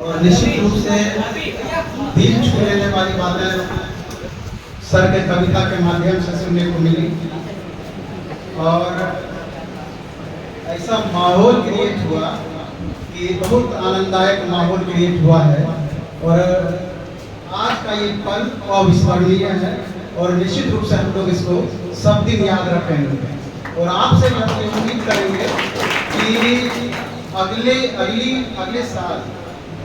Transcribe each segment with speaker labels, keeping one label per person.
Speaker 1: और निश्चित रूप से दिल छू लेने वाली बातें सर के कविता के माध्यम से सुनने को मिली और ऐसा माहौल क्रिएट हुआ कि बहुत आनंददायक माहौल क्रिएट हुआ है और आज का ये पल अविस्मरणीय है और निश्चित रूप से हम लोग इसको सब दिन याद रखेंगे और आपसे हम उम्मीद करेंगे कि अगले साल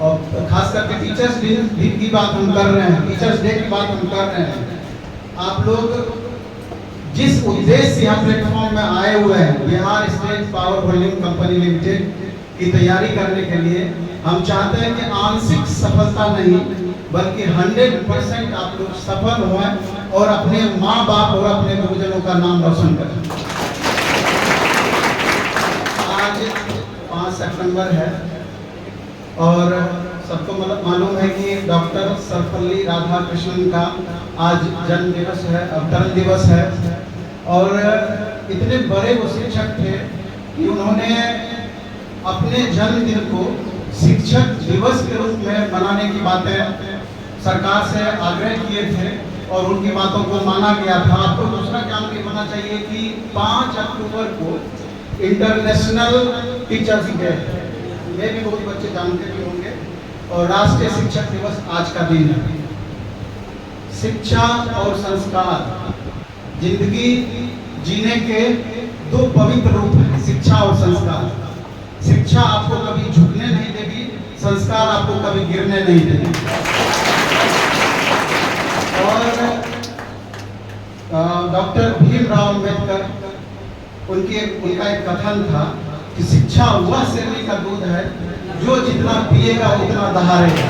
Speaker 1: और खास करके टीचर्स डे की बात हम कर रहे हैं, टीचर्स डे की बात हम कर रहे हैं। आप लोग जिस उद्देश्य से यहाँ प्लेटफॉर्म में आए हुए हैं, Bihar state power holding company limited की तैयारी करने के लिए, हम चाहते हैं कि आंशिक सफलता नहीं बल्कि 100% आप लोग सफल हों और अपने माँ बाप और अपने गुरुजनों का नाम रोशन करें। आज 5 सितंबर है और सबको मालूम है कि डॉक्टर सर्वपल्ली राधाकृष्णन का आज जन्म दिवस है, अवतरण दिवस है और इतने बड़े वो शिक्षक थे कि उन्होंने अपने जन्मदिन को शिक्षक दिवस के रूप में मनाने की बातें सरकार से आग्रह किए थे और उनकी बातों को माना गया था। आपको दूसरा क्या होना चाहिए कि 5 अक्टूबर को इंटरनेशनल टीचर्स डे, ये भी बहुत बच्चे जानते भी होंगे, और राष्ट्रीय शिक्षक दिवस आज का दिन है। शिक्षा और संस्कार जिंदगी जीने के 2 पवित्र रूप हैं, शिक्षा और संस्कार। शिक्षा आपको कभी झुकने नहीं देगी, संस्कार आपको कभी गिरने नहीं देगी। और डॉक्टर भीमराव अंबेडकर उनका एक कथन था कि शिक्षा वह शेरनी का दूध है जो जितना पिएगा उतना दहाड़ेगा।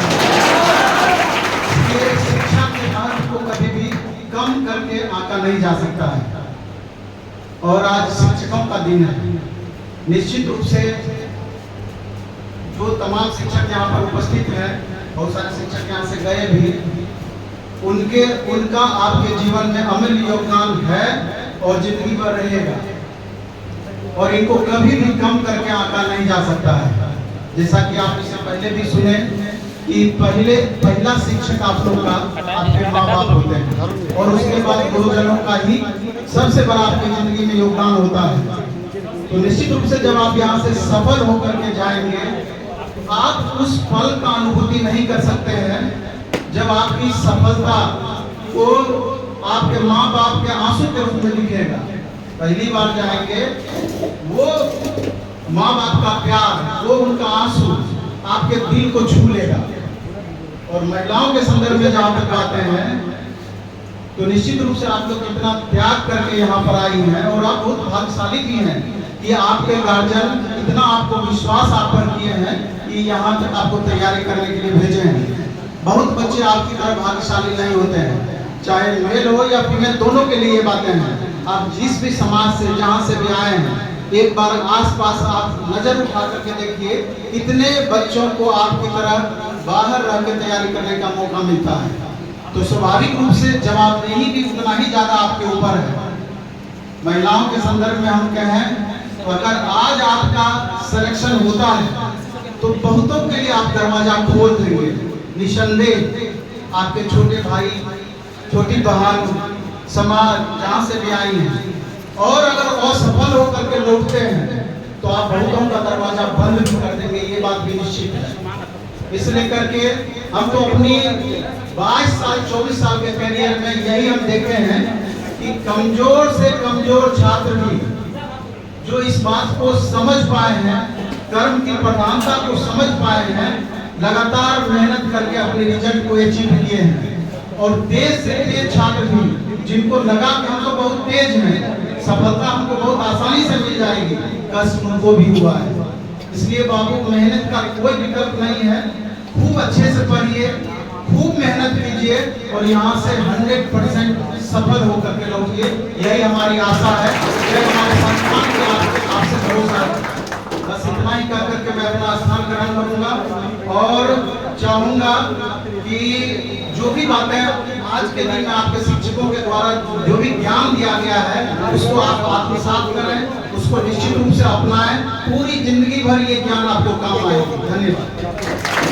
Speaker 1: शिक्षा के महत्व को कभी भी कम करके आंका नहीं जा सकता है और आज शिक्षकों का दिन है। निश्चित रूप से जो तमाम शिक्षक यहाँ पर उपस्थित हैं, बहुत सारे शिक्षक यहाँ से गए भी, उनका आपके जीवन में अमूल्य योगदान है और जिंदगी भर रहेगा और इनको कभी भी कम करके आंका नहीं जा सकता है। जैसा कि आप इससे पहले भी सुने कि पहला शिक्षक आप लोग का आपके माँ बाप होते हैं और उसके बाद गुरुजनों का ही सबसे बड़ा आपकी जिंदगी में योगदान होता है। तो निश्चित रूप से जब आप यहाँ से सफल होकर के जाएंगे, आप उस फल का अनुभूति नहीं कर सकते हैं जब आपकी सफलता को आपके माँ बाप के आंसू के रूप में दिखेगा। पहली बार जाएंगे, वो माँ बाप का प्यार, वो उनका आंसू आपके दिल को छू लेगा। और महिलाओं के संदर्भ में जहाँ तक आते हैं तो निश्चित रूप से आप लोग इतना त्याग करके यहाँ पर आई हैं और आप बहुत भाग्यशाली भी हैं कि आपके गार्जियन इतना आपको विश्वास आप पर किए हैं कि यहाँ तक आपको तैयारी करने के लिए भेजे हैं। बहुत बच्चे आपकी तरह भाग्यशाली नहीं होते हैं, चाहे मेल हो या फीमेल, दोनों के लिए ये बातें हैं। आप जिस भी समाज से जहाँ से भी आए हैं, एक बार आसपास आप नजर उठा करके देखिए, इतने बच्चों को आपकी तरह बाहर रह के तैयारी करने का मौका मिलता है। तो स्वाभाविक रूप से जवाबदेही भी उतना ही ज्यादा आपके ऊपर है। महिलाओं के संदर्भ में हम कहें तो अगर आज आपका सिलेक्शन होता है तो बहुतों के लिए आप दरवाजा खोल देंगे। निसंदेह आपके छोटे भाई, छोटी बहन, समाज जहाँ से भी आई हैं, और अगर असफल होकर के लौटते हैं तो आप बहुतों का दरवाजा बंद भी कर देंगे, ये बात भी निश्चित है। इसलिए करके हम तो अपनी 22 साल 24 साल के करियर में यही हम देखे हैं कि कमजोर से कमजोर छात्र भी जो इस बात को समझ पाए हैं, कर्म की प्रधानता को समझ पाए हैं, लगातार मेहनत करके अपने रिजल्ट को अचीव किए हैं। और तेज से तेज छात्र भी जिनको लगा कि हम तो बहुत तेज हैं, सफलता हमको बहुत आसानी से मिल जाएगी, कष्ट उनको भी हुआ है। इसलिए बाबू, मेहनत का कोई विकल्प नहीं है। खूब अच्छे से पढ़िए, खूब मेहनत कीजिए और यहाँ से 100% सफल होकर के लौटिए, यही हमारी आशा है, यही हमारे संस्थान के आपसे भरोसा है। बस इतना ही कह करके मैं अपना स्थान ग्रहण करूंगा और चाहूंगा कि जो भी बातें आज के दिन में आपके शिक्षकों के द्वारा जो भी ज्ञान दिया गया है उसको आप आत्मसात करें, उसको निश्चित रूप से अपनाएं। पूरी जिंदगी भर ये ज्ञान आपको काम आएगा। धन्यवाद।